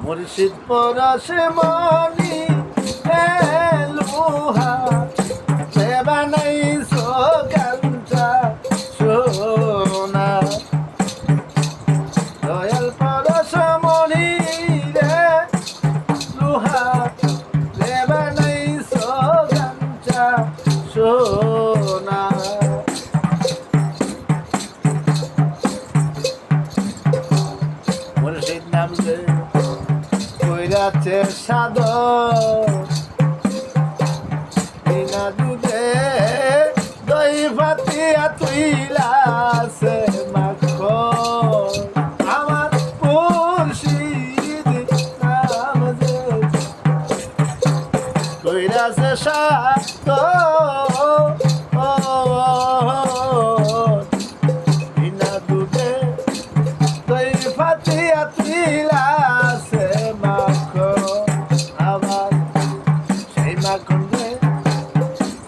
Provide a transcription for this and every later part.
মুর্শিদ পরশে মনি লোহা বানাইছো কাঞ্চা সোনা দয়াল পরশ মনি রে লোহা বানাইছো কাঞ্চা সোনা মুর্শিদ নাম যে কইরাছে সাদর বিনা দুধে দই ফাতিয়া তুইলাছে মাখন আমার মুর্শিদ নাম যে কইরাছে সাদর বিনা দুধে দই ফাতিয়া তুইলাছে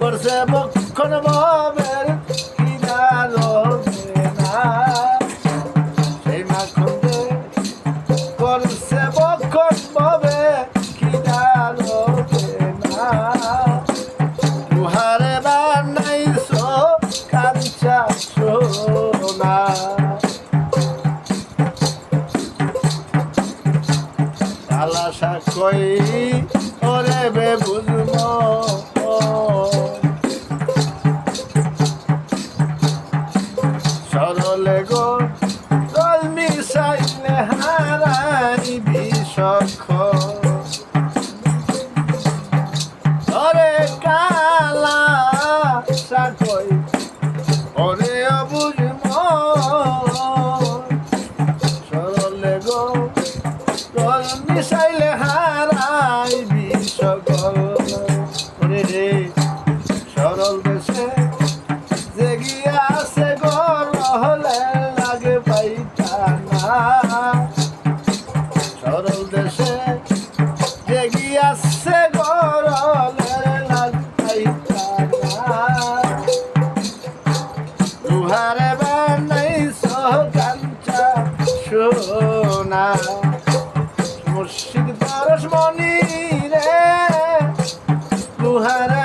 করছে বক্ষণ ভবের কিনা লোভে না সেই মাখনে করছে বক্ষণ ভবে কিনা লোভে না তুহারে বানাইছো কাঞ্চা সোনা আলাসা কই ওরে বে বুঝমো সরলে গো জল মিশাইলে হারাই বিষক্ষ ওরে কালা সাকই ওরে অবুঝম সরলে গো জল মিশাইলে হারাই বিষক্ষ ওরে রে সরল দেশে জেগিয়াছে গরহলে লাগে পাইতানা সরল দেশে জেগিয়াছে গরহলে লাগে পাইতানা তুহারে বানাইছো কাঞ্চা সোনা মুর্শিদ পরশ মনি রে তুহারে